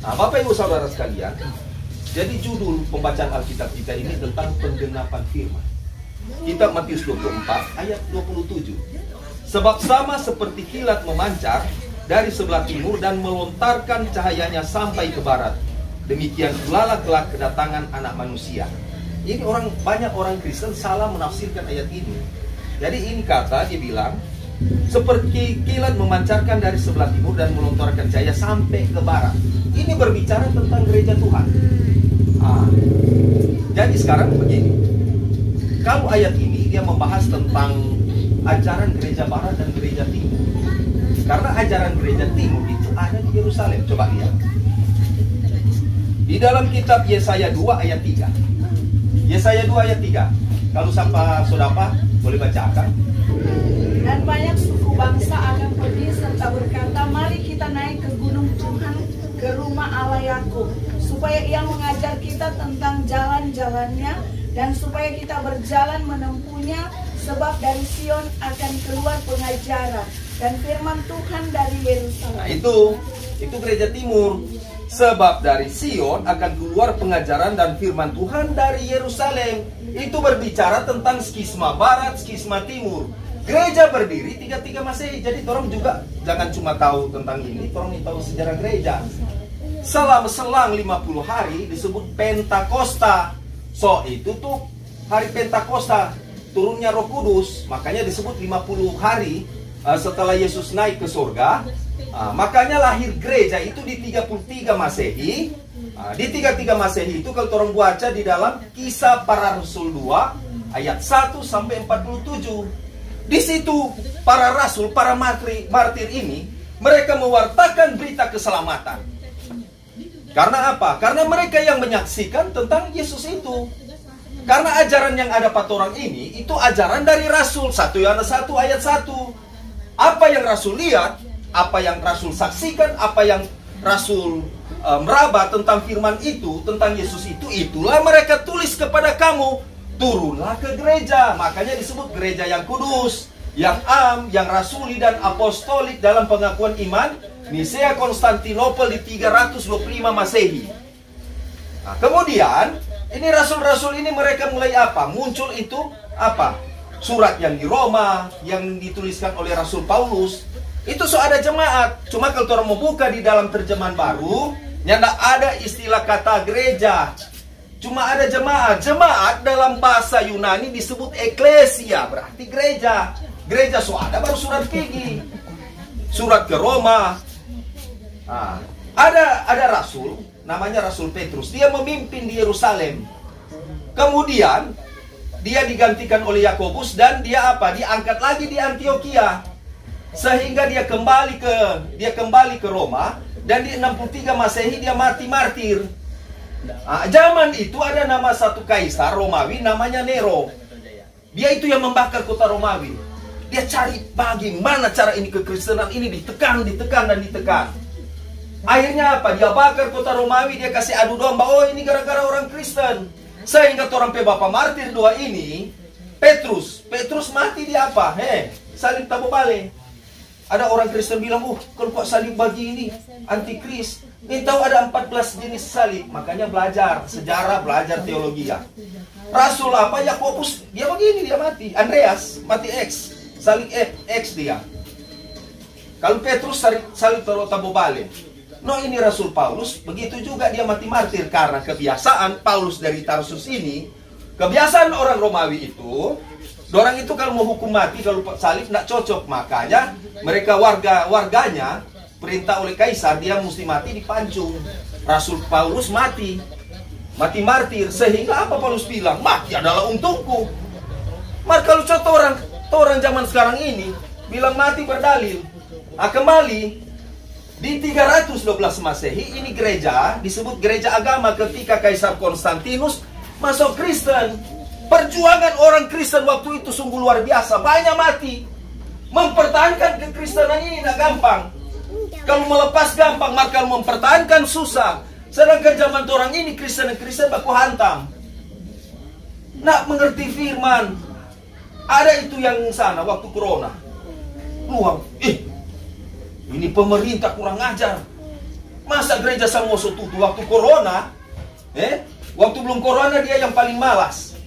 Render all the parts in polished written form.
Nah, Bapak Ibu Saudara sekalian, jadi judul pembacaan Alkitab kita ini tentang penggenapan firman. Kitab Matius 24 ayat 27. Sebab sama seperti kilat memancar dari sebelah timur dan melontarkan cahayanya sampai ke barat, demikian pula kelak kedatangan Anak Manusia. Ini banyak orang Kristen salah menafsirkan ayat ini. Jadi ini kata dia bilang seperti kilat memancarkan dari sebelah timur dan melontarkan cahaya sampai ke barat. Ini berbicara tentang gereja Tuhan. Jadi sekarang begini, kalau ayat ini dia membahas tentang ajaran gereja barat dan gereja timur. Karena ajaran gereja timur itu ada di Yerusalem. Coba lihat di dalam kitab Yesaya 2 ayat 3. Yesaya 2 ayat 3. Kalau sampai saudara boleh bacakan. Dan banyak suku bangsa akan pergi serta berkata, mari kita naik ke gunung Tuhan, ke rumah Allah Yakub, supaya Ia mengajar kita tentang jalan-jalannya, dan supaya kita berjalan menempuhnya, sebab dari Sion akan keluar pengajaran dan firman Tuhan dari Yerusalem. Nah itu gereja timur. Sebab dari Sion akan keluar pengajaran dan firman Tuhan dari Yerusalem. Itu berbicara tentang skisma barat, skisma timur. Gereja berdiri 33 Masehi. Jadi orang juga jangan cuma tahu tentang ini, orang tahu sejarah gereja. Selama selang 50 hari disebut Pentakosta. So itu tuh hari Pentakosta, turunnya Roh Kudus. Makanya disebut 50 hari setelah Yesus naik ke surga. Makanya lahir gereja itu di 33 Masehi. Di 33 Masehi itu kalau orang baca di dalam Kisah Para Rasul 2 ayat 1 sampai 47. Di situ para rasul, para martir ini mereka mewartakan berita keselamatan. Karena apa? Karena mereka yang menyaksikan tentang Yesus itu. Karena ajaran yang ada pada orang ini itu ajaran dari rasul. 1 Yohanes 1 ayat 1. Apa yang rasul lihat, apa yang rasul saksikan, apa yang rasul meraba tentang firman itu, tentang Yesus itu, itulah mereka tulis kepada kamu. Turunlah ke gereja. Makanya disebut gereja yang kudus, yang yang rasuli dan apostolik dalam pengakuan iman. Nisea Konstantinopel di 325 Masehi. Nah, kemudian ini rasul-rasul ini mereka mulai apa? Muncul itu apa? Surat yang di Roma yang dituliskan oleh Rasul Paulus. Itu so ada jemaat. Cuma kalau orang mau buka di dalam terjemahan baru, tidak ada istilah kata gereja. Cuma ada jemaat. Jemaat dalam bahasa Yunani disebut eklesia, berarti gereja. Gereja so ada baru surat pergi. Surat ke Roma. Ada rasul, namanya Rasul Petrus. Dia memimpin di Yerusalem. Kemudian dia digantikan oleh Yakobus dan dia apa? Diangkat lagi di Antioquia. Sehingga dia kembali ke Roma dan di 63 Masehi dia mati martir. Zaman itu ada nama satu kaisar Romawi namanya Nero. Dia itu yang membakar kota Romawi. Dia cari bagaimana cara ini kekristenan ini ditekan. Akhirnya apa? Dia bakar kota Romawi, dia kasih adu domba. Oh ini gara-gara orang Kristen. Sehingga orang Bapak martir 2 ini, Petrus mati di apa? Salib tabu bale. Ada orang Kristen bilang, kalau kok salib begini, antikris. Ini tahu ada 14 jenis salib. Makanya belajar sejarah, belajar teologi ya. Rasul apa? Yakobus, dia begini, dia mati. Andreas, mati X. Salib X dia. Kalau Petrus salib tabu bale. No, ini Rasul Paulus, begitu juga dia mati martir. Karena kebiasaan Paulus dari Tarsus ini, kebiasaan orang Romawi itu, orang itu kalau mau hukum mati, kalau salib tidak cocok. Makanya mereka warganya perintah oleh kaisar, dia mesti mati dipancung. Rasul Paulus mati martir. Sehingga apa Paulus bilang? Mati adalah untungku. Maka kalau contoh orang zaman sekarang ini bilang mati berdalil. Kembali di 312 Masehi ini gereja disebut gereja agama ketika Kaisar Konstantinus masuk Kristen. Perjuangan orang Kristen waktu itu sungguh luar biasa. Banyak mati. Mempertahankan kekristenan ini tidak gampang. Kalau melepas gampang, maka mempertahankan susah. Sedangkan zaman orang ini Kristen baku hantam. Nak mengerti firman. Ada itu yang sana waktu corona. Luang, ini pemerintah kurang ajar. Masa gereja Samoso tutup waktu corona? Waktu belum corona dia yang paling malas.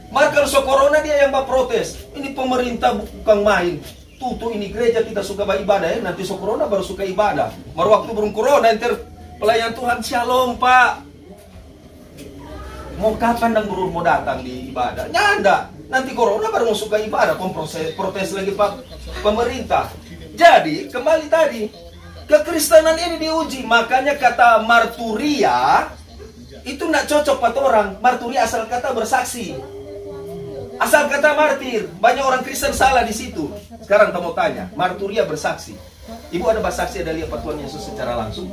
Maka kalau so corona dia yang protes. Ini pemerintah bukan main. Tutup ini gereja kita suka beribadah ya. Nanti so corona baru suka ibadah. Baru waktu belum corona enter pelayan Tuhan shalom Pak. Mau kapan dan guru mau datang di ibadah? Nyanda. Nanti corona baru mau suka ibadah. Protes lagi Pak pemerintah. Jadi kembali tadi, kekristenan ini diuji. Makanya kata marturia itu tidak cocok pada orang. Marturia asal kata bersaksi, asal kata martir. Banyak orang Kristen salah di situ. Sekarang kamu tanya, marturia bersaksi. Ibu ada bersaksi, ada lihat Tuhan Yesus secara langsung?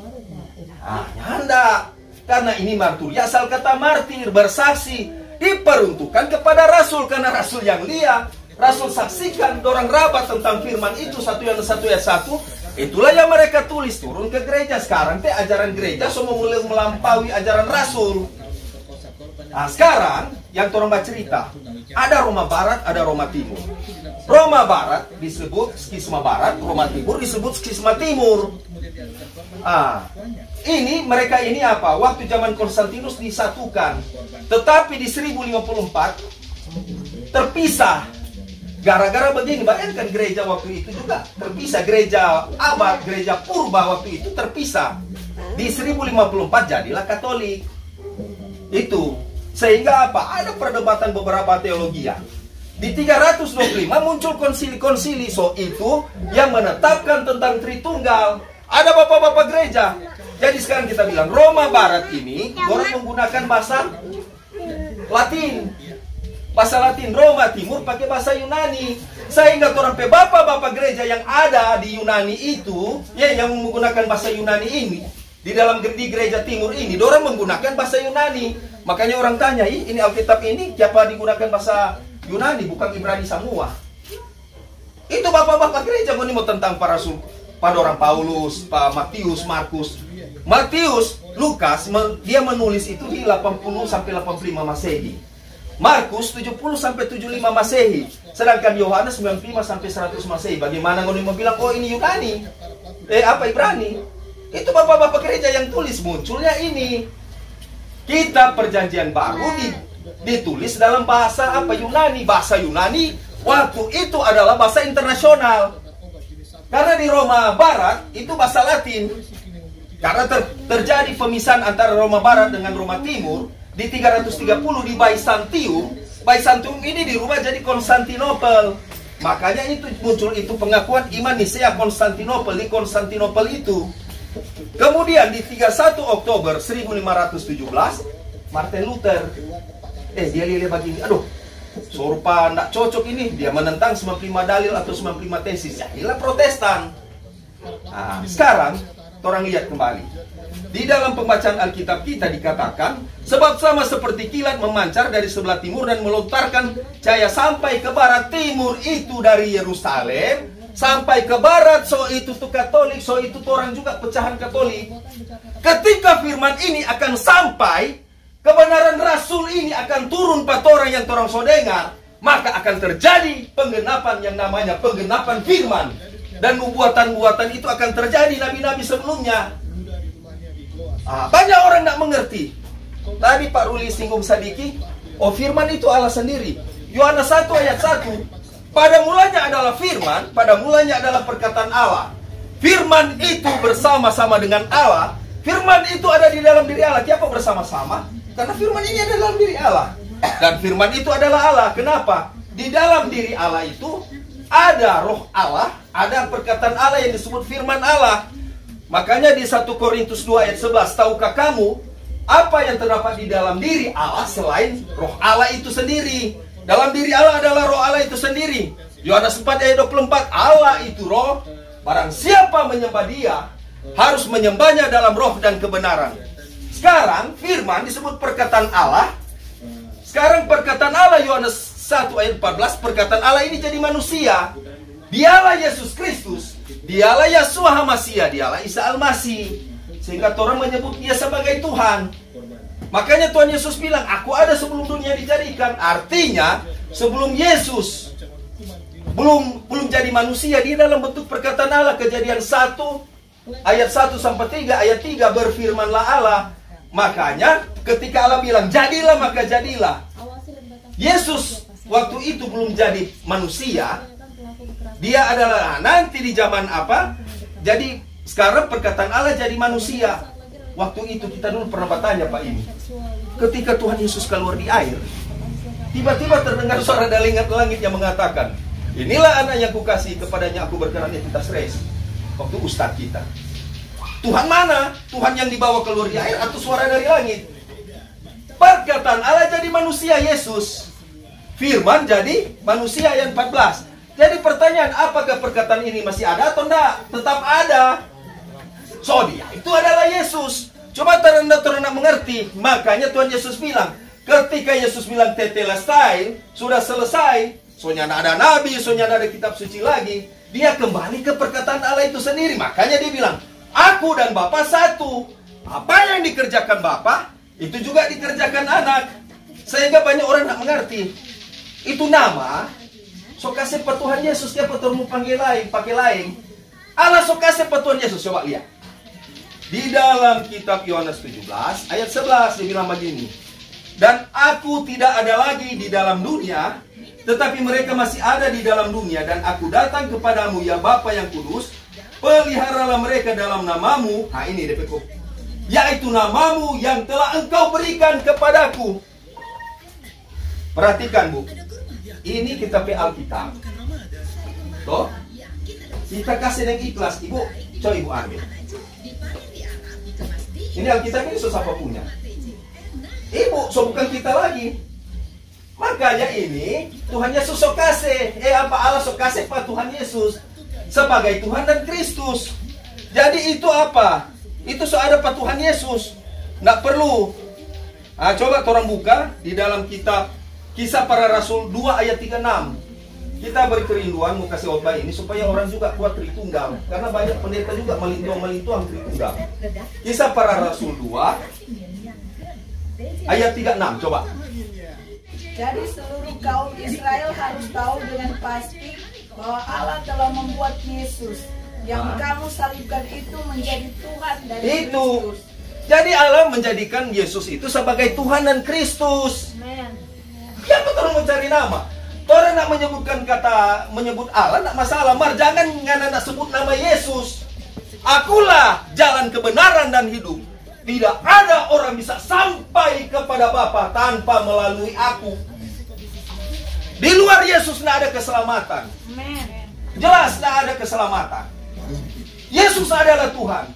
Nyanda. Karena ini marturia asal kata martir, bersaksi, diperuntukkan kepada rasul. Karena rasul yang lihat, rasul saksikan, dorang rabat tentang firman itu 1 Yohanes 1 ayat 1. Itulah yang mereka tulis turun ke gereja. Sekarang ajaran gereja semua mulai melampaui ajaran rasul. Nah sekarang yang orang bercerita, ada Roma Barat, ada Roma Timur. Roma Barat disebut skisma Barat, Roma Timur disebut skisma Timur. Ini mereka ini apa? Waktu zaman Konstantinus disatukan, tetapi di 1054 terpisah. Gara-gara begini, bayangkan gereja waktu itu juga terpisah. Gereja abad, gereja purba waktu itu terpisah. Di 1054 jadilah Katolik. Itu. Sehingga apa? Ada perdebatan beberapa teologian. Di 325 muncul konsili-konsili. So itu yang menetapkan tentang Tritunggal. Ada bapak-bapak gereja. Jadi sekarang kita bilang Roma Barat ini orang menggunakan bahasa Latin. Bahasa Latin. Roma Timur pakai bahasa Yunani. Sehingga orang bapak-bapak gereja yang ada di Yunani itu, ya yang menggunakan bahasa Yunani ini, di dalam di gereja Timur ini, orang menggunakan bahasa Yunani. Makanya orang tanya, ini Alkitab ini siapa digunakan bahasa Yunani, bukan Ibrani semua. Itu bapak-bapak gereja mau tentang para rasul, pada orang Paulus, Pak Matius, Markus. Matius, Lukas, dia menulis itu di 80 sampai 85 Masehi. Markus 70 sampai 75 Masehi. Sedangkan Yohanes 95 sampai 100 Masehi. Bagaimana mau bilang oh ini Yunani? Ibrani? Itu bapak-bapak gereja yang tulis. Munculnya ini. Kitab Perjanjian Baru ditulis dalam bahasa Yunani. Bahasa Yunani waktu itu adalah bahasa internasional. Karena di Roma Barat itu bahasa Latin. Karena terjadi pemisahan antara Roma Barat dengan Roma Timur di 330 di Byzantium. Byzantium ini dirubah jadi Konstantinopel. Makanya itu muncul itu pengakuan iman Nisea Konstantinopel di Konstantinopel itu. Kemudian di 31 Oktober 1517 Martin Luther dia lihat begini, Sorpa tidak cocok ini, dia menentang 95 dalil atau 95 tesis. Jadilah Protestan. Sekarang orang lihat kembali di dalam pembacaan Alkitab kita dikatakan, sebab sama seperti kilat memancar dari sebelah timur dan melontarkan cahaya sampai ke barat. Timur itu dari Yerusalem sampai ke barat, so itu tuh Katolik, so itu tuh orang juga pecahan Katolik. Ketika firman ini akan sampai, kebenaran Rasul ini akan turun pada orang yang orang so dengar, maka akan terjadi penggenapan yang namanya penggenapan firman. Dan nubuatan-nubuatan itu akan terjadi nabi-nabi sebelumnya. Banyak orang tidak mengerti. Tadi Pak Ruli singgung Sadiki, firman itu Allah sendiri. Yohanes 1 ayat 1. Pada mulanya adalah firman, pada mulanya adalah perkataan Allah. Firman itu bersama-sama dengan Allah. Firman itu ada di dalam diri Allah. Siapa bersama-sama? Karena firman ini ada dalam diri Allah. Dan firman itu adalah Allah. Kenapa? Di dalam diri Allah itu ada roh Allah, ada perkataan Allah yang disebut firman Allah. Makanya di 1 Korintus 2 ayat 11, tahukah kamu apa yang terdapat di dalam diri Allah selain roh Allah itu sendiri? Dalam diri Allah adalah roh Allah itu sendiri. Yohanes 4 ayat 24, Allah itu roh, barang siapa menyembah dia harus menyembahnya dalam roh dan kebenaran. Sekarang firman disebut perkataan Allah. Sekarang perkataan Allah Yohanes 1 ayat 14, perkataan Allah ini jadi manusia. Dialah Yesus Kristus, dialah Yeshua HaMashiach, dialah Isa Al-Masih. Sehingga orang menyebut dia sebagai Tuhan. Makanya Tuhan Yesus bilang, aku ada sebelum dunia dijadikan. Artinya sebelum Yesus belum jadi manusia, dia dalam bentuk perkataan Allah. Kejadian 1 ayat 1 sampai 3, ayat 3 berfirmanlah Allah. Makanya ketika Allah bilang jadilah, maka jadilah. Yesus waktu itu belum jadi manusia. Dia adalah nanti di zaman apa? Jadi sekarang perkataan Allah jadi manusia. Waktu itu kita dulu pernah bertanya Pak ini. Ketika Tuhan Yesus keluar di air, tiba-tiba terdengar suara dari langit yang mengatakan, inilah anak yang kukasihi, kepadanya aku berkenan, entitas res. Waktu ustadz kita. Tuhan mana? Tuhan yang dibawa keluar di air atau suara dari langit? Perkataan Allah jadi manusia Yesus. Firman jadi manusia yang 14. Jadi pertanyaan, apakah perkataan ini masih ada atau enggak? Tetap ada. So dia itu adalah Yesus. Coba ternak mengerti. Makanya Tuhan Yesus bilang, ketika Yesus bilang tetelestai, sudah selesai. Soalnya ada nabi, soalnya ada kitab suci lagi. Dia kembali ke perkataan Allah itu sendiri. Makanya dia bilang, aku dan Bapa satu. Apa yang dikerjakan Bapa, itu juga dikerjakan anak. Sehingga banyak orang tak mengerti. Itu nama, so kasih Tuhan Yesus, dia mau panggil lain, pakai lain. Allah so kasih Tuhan Yesus, coba lihat. Di dalam kitab Yohanes 17 ayat 11 dia bilang begini. Dan aku tidak ada lagi di dalam dunia, tetapi mereka masih ada di dalam dunia. Dan aku datang kepadamu ya Bapa yang kudus, peliharalah mereka dalam namamu. Nah ini DPK, yaitu namamu yang telah engkau berikan kepadaku. Perhatikan Bu, ini kita Alkitab. Toh, kita kasih yang ikhlas. Ibu, coba Ibu ambil. Ini Alkitab ini siapa punya? Ibu, so bukan kita lagi. Makanya ini Tuhan Yesus so kasih. Allah so kasih Pak Tuhan Yesus sebagai Tuhan dan Kristus. Jadi itu apa? Itu so ada Pak Tuhan Yesus. Nggak perlu. Nah, coba orang buka di dalam kitab Kisah Para Rasul 2 ayat 36. Kita beri kerinduan mau kasih khotbah ini supaya orang juga kuat Tritunggal. Karena banyak pendeta juga melintuang Tritunggal. Kisah Para Rasul 2 ayat 36, coba. Jadi seluruh kaum Israel harus tahu dengan pasti bahwa Allah telah membuat Yesus yang kamu salibkan itu menjadi Tuhan dan Kristus. Jadi Allah menjadikan Yesus itu sebagai Tuhan dan Kristus. Ya betul mencari nama. Orang nak menyebut Allah nak masalah. Mar jangan nak sebut nama Yesus. Akulah jalan kebenaran dan hidup. Tidak ada orang bisa sampai kepada Bapa tanpa melalui aku. Di luar Yesus tidak ada keselamatan. Jelas tidak ada keselamatan. Yesus adalah Tuhan.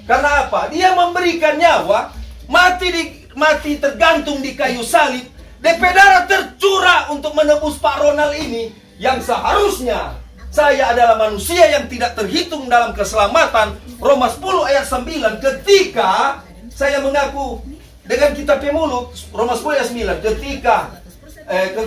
Karena apa? Dia memberikan nyawa, mati tergantung di kayu salib. DP darah tercurah untuk menebus Pak Ronald ini. Yang seharusnya saya adalah manusia yang tidak terhitung dalam keselamatan. Roma 10 ayat 9. Ketika saya mengaku dengan kitab mulut, Roma 10 ayat 9.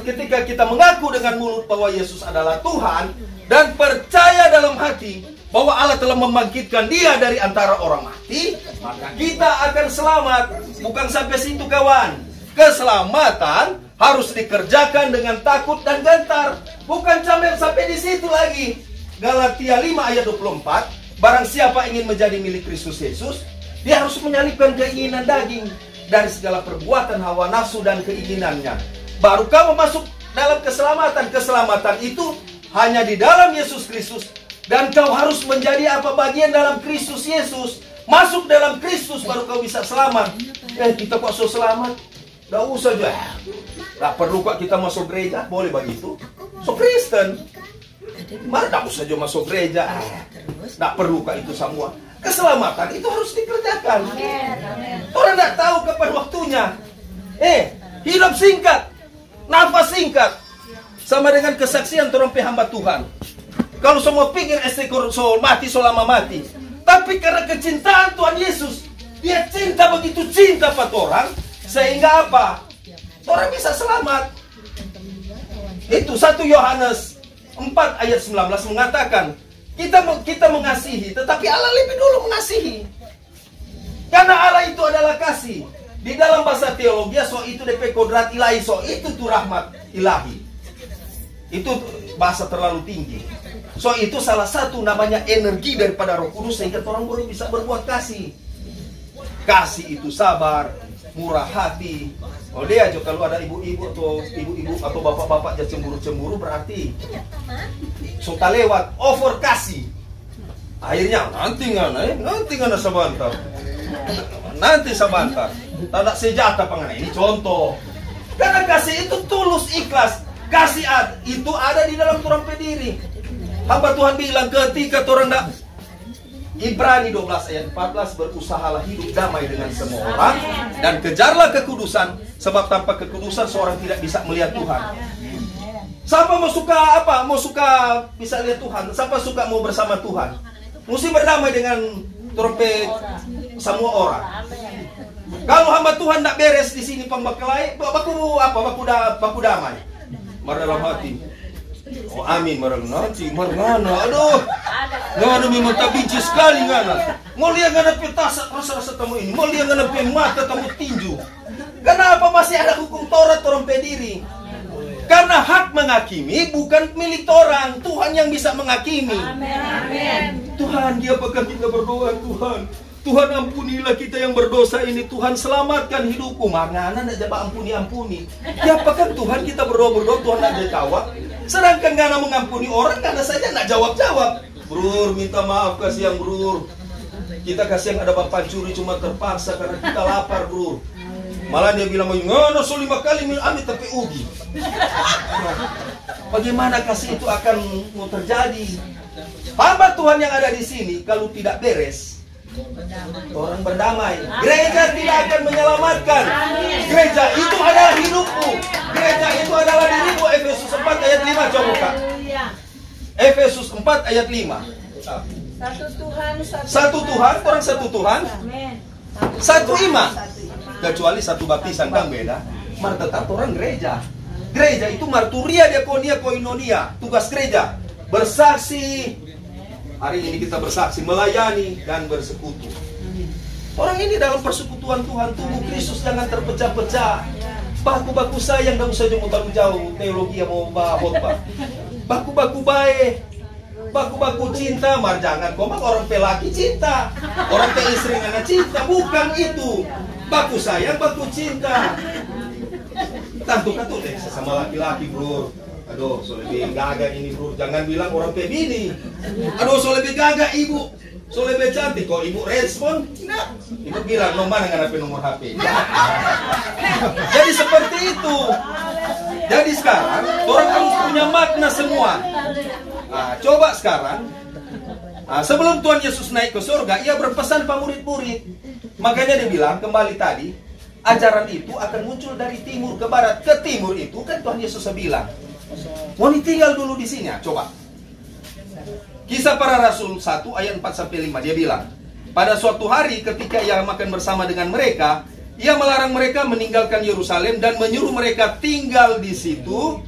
Ketika kita mengaku dengan mulut bahwa Yesus adalah Tuhan dan percaya dalam hati bahwa Allah telah membangkitkan dia dari antara orang mati, maka kita akan selamat. Bukan sampai situ kawan. Keselamatan harus dikerjakan dengan takut dan gentar. Bukan sampai di situ lagi. Galatia 5 ayat 24. Barang siapa ingin menjadi milik Kristus Yesus, dia harus menyalibkan keinginan daging dari segala perbuatan hawa nafsu dan keinginannya. Baru kamu masuk dalam keselamatan. Keselamatan itu hanya di dalam Yesus Kristus. Dan kau harus menjadi bagian dalam Kristus Yesus. Masuk dalam Kristus baru kau bisa selamat. Kita kok so selamat? Gak usah juga. Gak perlu kok kita masuk gereja. Boleh begitu. So Kristen. Mari gak usah juga masuk gereja. Gak perlu kok itu semua. Keselamatan itu harus dikerjakan. Orang gak tahu kapan waktunya. Hidup singkat. Nafas singkat. Sama dengan kesaksian orang hamba Tuhan. Kalau semua pikir so mati, so lama mati. Tapi karena kecintaan Tuhan Yesus. Dia cinta begitu cinta pada orang. Sehingga apa? Orang bisa selamat. Itu 1 Yohanes 4 ayat 19 mengatakan, kita mengasihi, tetapi Allah lebih dulu mengasihi. Karena Allah itu adalah kasih. Di dalam bahasa teologi, so itu DP kodrat ilahi, so itu tuh rahmat ilahi. Itu bahasa terlalu tinggi. So itu salah satu namanya energi daripada Roh Kudus sehingga orang baru bisa berbuat kasih. Kasih itu sabar, murah hati. Oh dia aja kalau ada ibu-ibu atau bapak-bapak yang cemburu-cemburu berarti suka lewat over kasih. Akhirnya nanti ngana sebentar. Nanti sebentar. Tak sejata pengenai. Ini contoh. Karena kasih itu tulus ikhlas. Kasih itu ada di dalam orang pediri. Hamba Tuhan bilang ketika orang nak Ibrani 12 ayat 14 berusahalah hidup damai dengan semua orang dan kejarlah kekudusan sebab tanpa kekudusan seorang tidak bisa melihat Tuhan. Siapa mau suka apa? Mau suka bisa lihat Tuhan? Siapa suka mau bersama Tuhan? Mesti berdamai dengan trompet semua orang. Kalau hamba Tuhan nak beres di sini pembakalai, baku damai. Dalam hati. Oh amin, nanti marana. Aduh. Ngana memang tak benci sekali ngana. Mau lihat ngana petasa rasa tamu ini. Mau lihat ngana mata tamu tinju. Kenapa masih ada hukum Taurat orang pediri? Karena hak menghakimi bukan milik orang. Tuhan yang bisa menghakimi. Amin. Tuhan, apakah kita berdoa Tuhan? Tuhan ampunilah kita yang berdosa ini. Tuhan selamatkan hidupku. Mangana nak jawab ampuni. Ya apakah Tuhan kita berdoa Tuhan nak jawab? Sedangkan ngana mengampuni orang ngana saja nak jawab. Brur minta maaf kasihan brur. Kita kasihan ada bapak curi cuma terpaksa karena kita lapar brur. Malah dia bilang ngana so 5 kali ambil tapi ugi. Bagaimana kasih itu akan mau terjadi? Hamba Tuhan yang ada di sini kalau tidak beres orang berdamai. Gereja tidak akan menyelamatkan. Gereja itu adalah hidupmu. Gereja itu adalah dirimu. Efesus 4 ayat 5 coba buka. Efesus 4 ayat 5. Satu Tuhan, orang satu Tuhan. Satu iman. Kecuali satu baptisan kan beda. Mar tetap orang gereja. Gereja itu marturia, diakonia, koinonia. Tugas gereja bersaksi. Hari ini kita bersaksi, melayani, dan bersekutu. Orang ini dalam persekutuan Tuhan, tubuh Kristus jangan terpecah-pecah. Baku-baku sayang, tidak usah jauh-jauh teologi yang mau khotbah. Baku-baku baik, baku-baku cinta, mar jangan komang orang pelaki cinta, orang pe istri anak cinta, bukan itu. Baku sayang, baku cinta. Tentu deh sesama laki-laki bro. Aduh, so lebih gagah ini bro. Jangan bilang orang kayak bini. Aduh, so lebih gagah ibu. So lebih cantik. Kok ibu respon? Nah, ibu bilang, nomor dengan nomor HP. Jadi seperti itu. Jadi sekarang, orang harus punya makna semua. Nah, coba sekarang. Nah, sebelum Tuhan Yesus naik ke surga, ia berpesan pada murid-murid. Makanya dia bilang, kembali tadi, ajaran itu akan muncul dari timur ke barat. Ke timur itu kan Tuhan Yesus bilang. Mau tinggal dulu di sini, coba. Kisah Para Rasul 1 ayat 4-5 dia bilang, pada suatu hari ketika ia makan bersama dengan mereka, ia melarang mereka meninggalkan Yerusalem dan menyuruh mereka tinggal di situ,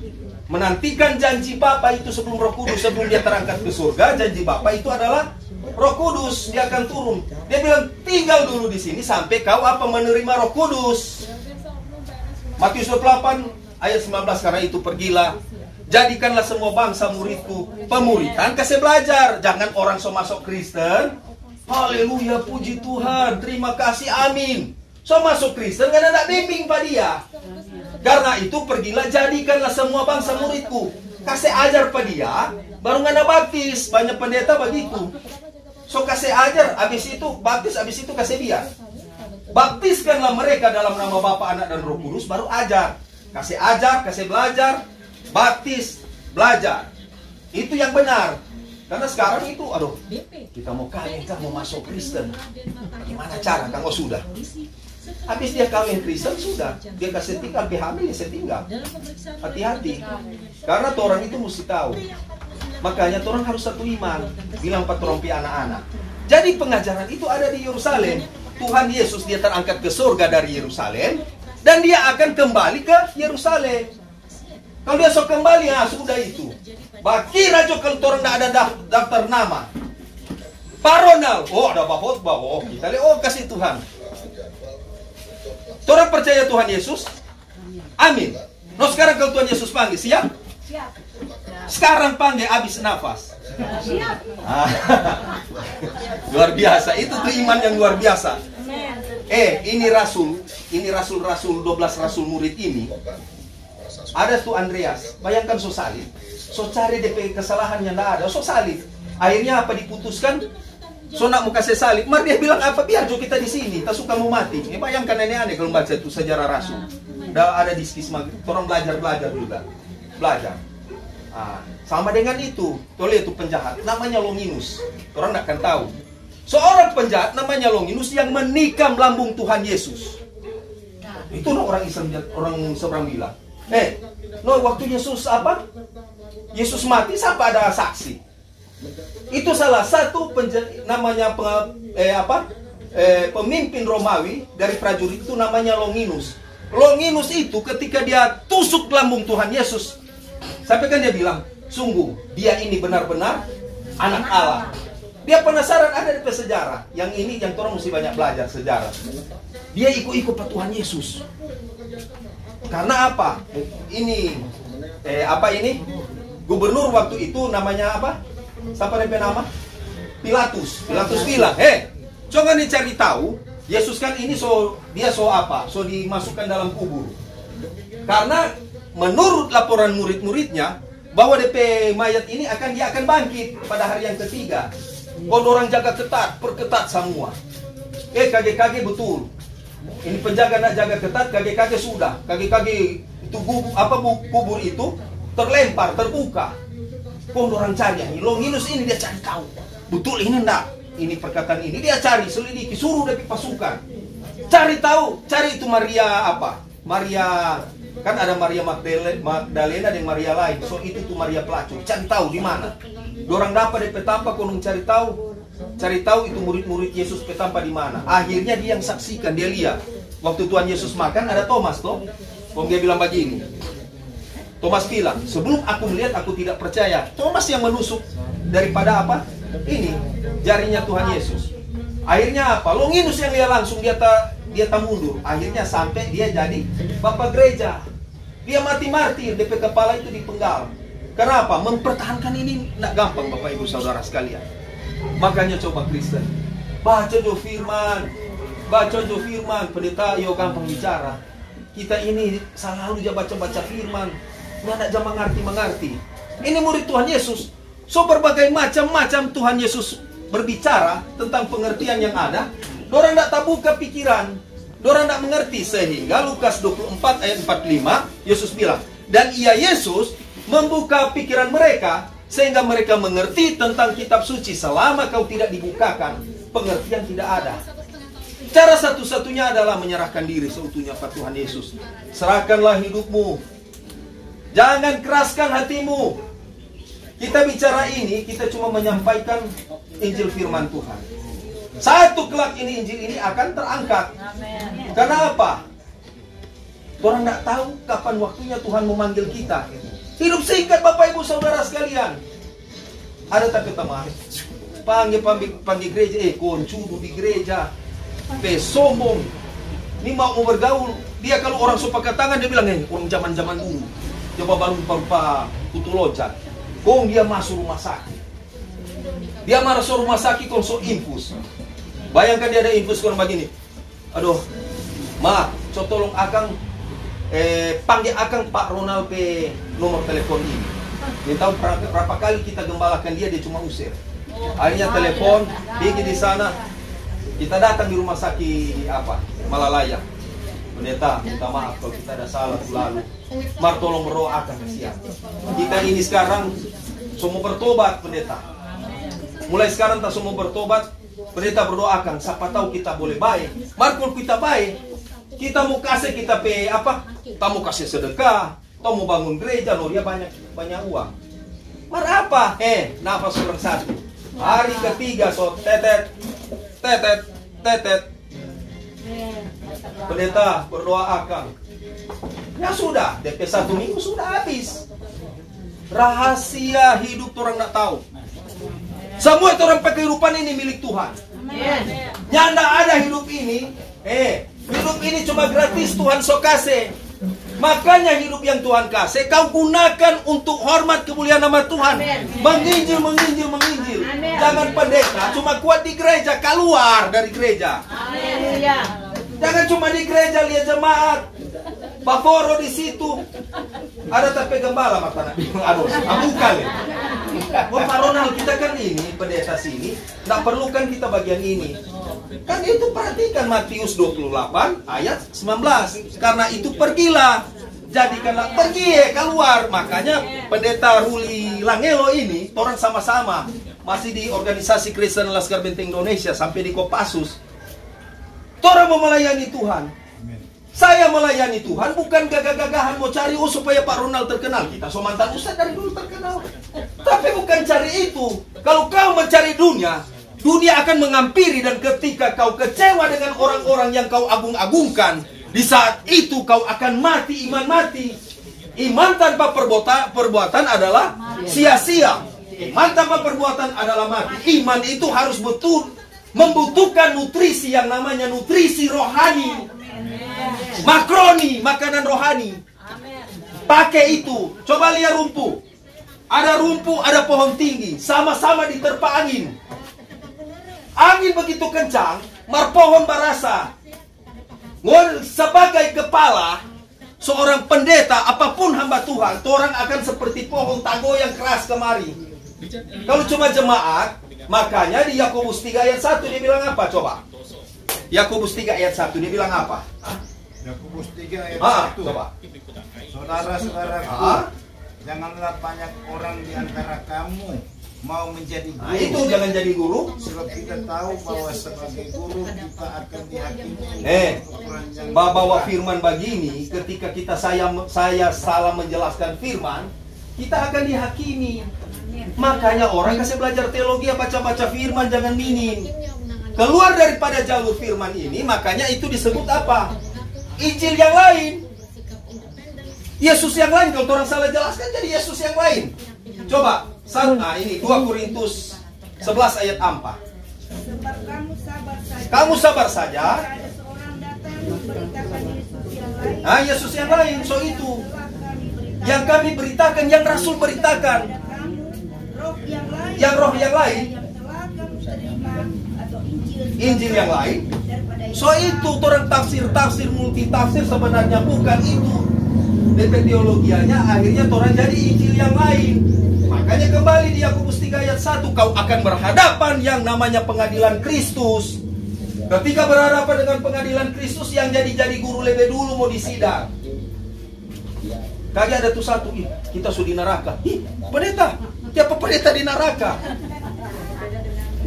menantikan janji Bapa itu sebelum Roh Kudus, sebelum dia terangkat ke surga. Janji Bapa itu adalah Roh Kudus, dia akan turun. Dia bilang tinggal dulu di sini sampai kau menerima Roh Kudus. Matius 28 ayat 19, karena itu pergilah, jadikanlah semua bangsa muridku. Pemuridan kasih belajar. Jangan orang so masuk Kristen, haleluya, puji Tuhan, terima kasih, amin. So masuk Kristen, gak ada bimbing pada dia. Karena itu pergilah, jadikanlah semua bangsa muridku. Kasih ajar pada dia, baru gak ada baptis. Banyak pendeta begitu. So kasih ajar, habis itu baptis, habis itu kasih dia. Baptiskanlah mereka dalam nama Bapa, Anak, dan Roh Kudus, baru ajar. Kasih ajar, kasih belajar, baptis, belajar. Itu yang benar. Karena sekarang itu, aduh, kita mau kawin, kita mau masuk Kristen. Bagaimana cara? Kamu sudah. Habis dia kawin Kristen, sudah. Dia kasih tinggal, dia hamil, ya saya tinggal. Hati-hati. Karena orang itu mesti tahu. Makanya orang harus satu iman. Bilang patrompi anak-anak. Jadi pengajaran itu ada di Yerusalem. Tuhan Yesus dia terangkat ke surga dari Yerusalem. Dan dia akan kembali ke Yerusalem. Kalau dia sok kembali, nah sudah itu. Bakira jo kalau orang tidak ada daftar nama. Pak Ronald, oh ada bahot bahwa kita lihat, oh kasih Tuhan. Orang percaya Tuhan Yesus, amin. No sekarang kalau Tuhan Yesus panggil, siap? Sekarang panggil habis nafas. Luar biasa, itu tuh iman yang luar biasa. Ini rasul-rasul 12 rasul murid ini. Ada tuh Andreas, bayangkan so salib, so cari DP kesalahan yang tidak ada, so salib. Akhirnya apa diputuskan? So nak mau kasih salib, mar dia bilang apa? Biar jo kita di sini, tak suka mau mati. Bayangkan aneh-aneh kalau baca itu sejarah rasul. Ada di skisma, orang belajar juga, belajar. Sama dengan itu, oleh itu penjahat, namanya Longinus. Orang tidak akan tahu. Seorang penjahat namanya Longinus yang menikam lambung Tuhan Yesus. Itu orang Islam, orang seberang bilang. Waktu Yesus apa? Yesus mati, siapa ada saksi? Itu salah satu pemimpin Romawi dari prajurit itu namanya Longinus. Longinus itu ketika dia tusuk lambung Tuhan Yesus, sampai kan dia bilang, sungguh dia ini benar-benar anak Allah. Dia penasaran, ada di sejarah. Yang ini yang orang mesti banyak belajar sejarah. Dia ikut-ikut Tuhan Yesus. Karena apa? Ini gubernur waktu itu namanya apa? Siapa DP nama? Pilatus. Pilatus bilang, coba nih cari tahu, Yesus kan ini dia dimasukkan dalam kubur. Karena menurut laporan murid-muridnya bahwa DP mayat ini dia akan bangkit pada hari yang ketiga. Orang jaga ketat, perketat semua. Kage-kage betul. Ini penjaga nak jaga ketat, kage-kage sudah. Kage-kage itu kubur itu terlempar, terbuka. Orang cari ini, Longinus ini dia cari tahu. Betul ini enggak? Ini perkataan ini dia cari, selidiki, suruh dari pasukan. Cari tahu, cari itu Maria apa? Maria, kan ada Maria Magdalena dan Maria lain. So itu tuh Maria pelacur. Cari tahu di mana. Dorang dapat dari petampa, konong cari tahu itu murid-murid Yesus petampa di mana. Akhirnya dia yang saksikan, dia lihat. Waktu Tuhan Yesus makan ada Thomas toh. Dia bilang begini. Thomas bilang, sebelum aku melihat aku tidak percaya. Thomas yang menusuk daripada apa? Ini jarinya Tuhan Yesus. Akhirnya apa? Longinus yang lihat langsung dia tak mundur. Akhirnya sampai dia jadi bapak gereja. Dia mati martir, DP kepala itu dipenggal. Kenapa? Mempertahankan ini tidak gampang Bapak Ibu Saudara sekalian. Makanya coba Kristen, baca jo firman, pendeta yo gampang bicara. Kita ini selalu aja baca firman, nggak aja mengerti. Ini murid Tuhan Yesus. So berbagai macam Tuhan Yesus berbicara tentang pengertian yang ada. Dorang tidak terbuka pikiran, dorang tidak mengerti. Sehingga Lukas 24 ayat 45 Yesus bilang, dan ia Yesus membuka pikiran mereka sehingga mereka mengerti tentang kitab suci. Selama kau tidak dibukakan, pengertian tidak ada. Cara satu-satunya adalah menyerahkan diri seutuhnya pada Tuhan Yesus. Serahkanlah hidupmu, jangan keraskan hatimu. Kita bicara ini, kita cuma menyampaikan Injil firman Tuhan. Satu kelak ini Injil ini akan terangkat. Karena apa? Orang tidak tahu kapan waktunya Tuhan memanggil kita. Hidup singkat Bapak Ibu Saudara sekalian. Ada tapi teman panggil gereja, koncudu di gereja, sombong. Ini mau bergaul, dia kalau orang sepakat tangan dia bilang, orang zaman dulu, coba baru kutu loncat. Dia masuk rumah sakit. Dia masuk rumah sakit kong infus. Bayangkan dia ada infus kurang begini. Aduh, maaf, tolong akang panggil akang Pak Ronald pe nomor telepon ini. Dia tahu berapa kali kita gembalakan dia cuma usir. Akhirnya telepon, pergi di sana. Kita datang di rumah sakit Malalaya. Pendeta, minta maaf kalau kita ada salah lalu. Mar tolong berdoakan kasihan. Kita ini sekarang semua bertobat, pendeta. Mulai sekarang tak semua bertobat. Pendeta berdoakan, siapa tahu kita boleh baik. Mar kalau kita baik, kita mau kasih kita kita mau kasih sedekah, atau mau bangun gereja, dia banyak uang. Mar apa? Nafas orang satu. Hari ketiga tetet. Pendeta berdoa akan. Ya sudah, DP 1 minggu sudah habis. Rahasia hidup orang tidak tahu. Semua itu orang kehidupan ini milik Tuhan. Nyanda ada hidup ini. Hidup ini cuma gratis Tuhan so kasih. Makanya hidup yang Tuhan kasih kau gunakan untuk hormat kemuliaan nama Tuhan. Menginjil. Jangan pendeta cuma kuat di gereja, keluar dari gereja. Jangan cuma di gereja lihat jemaat. Pak Foro di situ. Ada tapi gembala mata. Aduh, bukan ya. Pak Ronald, kita kan ini pendeta sini, nggak perlukan kita bagian ini. Kan itu perhatikan Matius 28 ayat 19. Karena itu pergilah, jadikanlah pergi keluar. Makanya pendeta Ruli Langelo ini, orang sama-sama masih di organisasi Kristen Laskar Benteng Indonesia sampai di Kopassus. Orang mau melayani Tuhan. Saya melayani Tuhan bukan gagah-gagahan mau cari supaya Pak Ronald terkenal. Kita so mantan ustaz dari dulu terkenal. Tapi bukan cari itu. Kalau kau mencari dunia, dunia akan mengampiri. Dan ketika kau kecewa dengan orang-orang yang kau agung-agungkan, di saat itu kau akan mati, iman mati. Iman tanpa perbuatan adalah sia-sia. Iman tanpa perbuatan adalah mati. Iman itu harus betul membutuhkan nutrisi yang namanya nutrisi rohani. Makroni, makanan rohani. Pakai itu. Coba lihat rumpu. Ada rumpu, ada pohon tinggi, sama-sama diterpa angin. Angin begitu kencang, pohon barasa. Sebagai kepala seorang pendeta, apapun hamba Tuhan, orang akan seperti pohon tanggo yang keras kemari. Kalau cuma jemaat, makanya di Yakobus 3 ayat 1 dia bilang apa? Coba. Yakobus 3 ayat 1 dia bilang apa? Yakobus 3 ayat 1. Coba. Saudara-saudaraku, janganlah banyak orang di antara kamu mau menjadi guru. Nah, itu jangan jadi guru. Sebab kita tahu bahwa sebagai guru kita akan dihakimi. Bawa firman begini, ketika saya salah menjelaskan firman, kita akan dihakimi. Makanya orang kasih belajar teologi, baca-baca firman, jangan minim. Keluar daripada jalur firman ini, makanya itu disebut apa? Injil yang lain. Yesus yang lain. Kalau orang salah jelaskan jadi Yesus yang lain. Coba, ini 2 Korintus 11 ayat 4. Kamu sabar saja. Nah, Yesus yang lain. So itu yang kami beritakan, yang Rasul beritakan, yang roh yang lain, Injil yang lain. So itu orang tafsir multitafsir sebenarnya bukan itu. DP teologianya akhirnya orang jadi Injil yang lain. Makanya kembali di Yakobus 3 ayat 1, kau akan berhadapan yang namanya pengadilan Kristus. Ketika berhadapan dengan pengadilan Kristus, yang jadi guru lebih dulu mau disidang. Kagak ada tuh satu, kita sudah di neraka. Pendeta, siapa pendeta di neraka?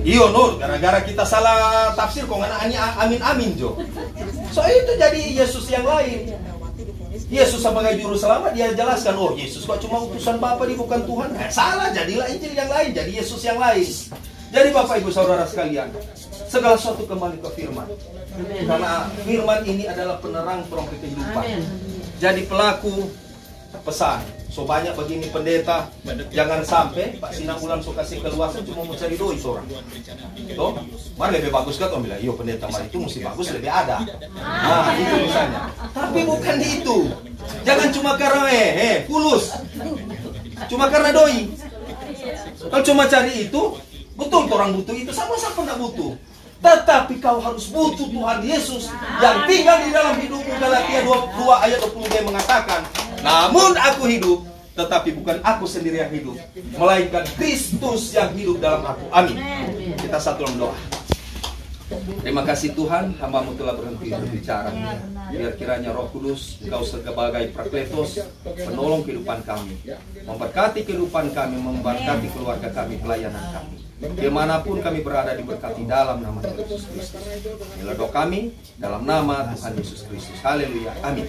Iyo no, gara-gara kita salah tafsir kok nggak amin jo. So itu jadi Yesus yang lain. Yesus sebagai juru selamat dia jelaskan, oh Yesus kok cuma utusan Bapa, dia bukan Tuhan. Salah, jadilah Injil yang lain, jadi Yesus yang lain. Jadi Bapak Ibu Saudara sekalian, segala sesuatu kembali ke firman. Karena firman ini adalah penerang perongki kehidupan. Jadi pelaku pesan. So banyak begini pendeta, jangan sampai Pak Sinang Ulang so kasih keluasan cuma mau cari doi seorang. Toh, mana lebih bagus kan? Om bilang, iyo pendeta mari itu mesti bagus lebih ada. Nah itu misalnya. Tapi bukan itu. Jangan cuma karena fulus. Cuma karena doi. Kalau cuma cari itu, betul orang butuh itu, sama-sama tidak butuh. Tetapi kau harus butuh Tuhan Yesus yang tinggal di dalam hidupmu. Galatia 2 ayat 20 dia mengatakan, namun aku hidup, tetapi bukan aku sendiri yang hidup, melainkan Kristus yang hidup dalam aku. Amin. Kita satu dalam doa. Terima kasih Tuhan, hamba-Mu telah berhenti berbicara. Biar kiranya Roh Kudus, Engkau sebagai Prakletos, penolong kehidupan kami, memberkati kehidupan kami, memberkati keluarga kami, pelayanan kami. Dimanapun kami berada diberkati dalam nama Tuhan Yesus Kristus. Inilah doa kami dalam nama Tuhan Yesus Kristus. Haleluya. Amin.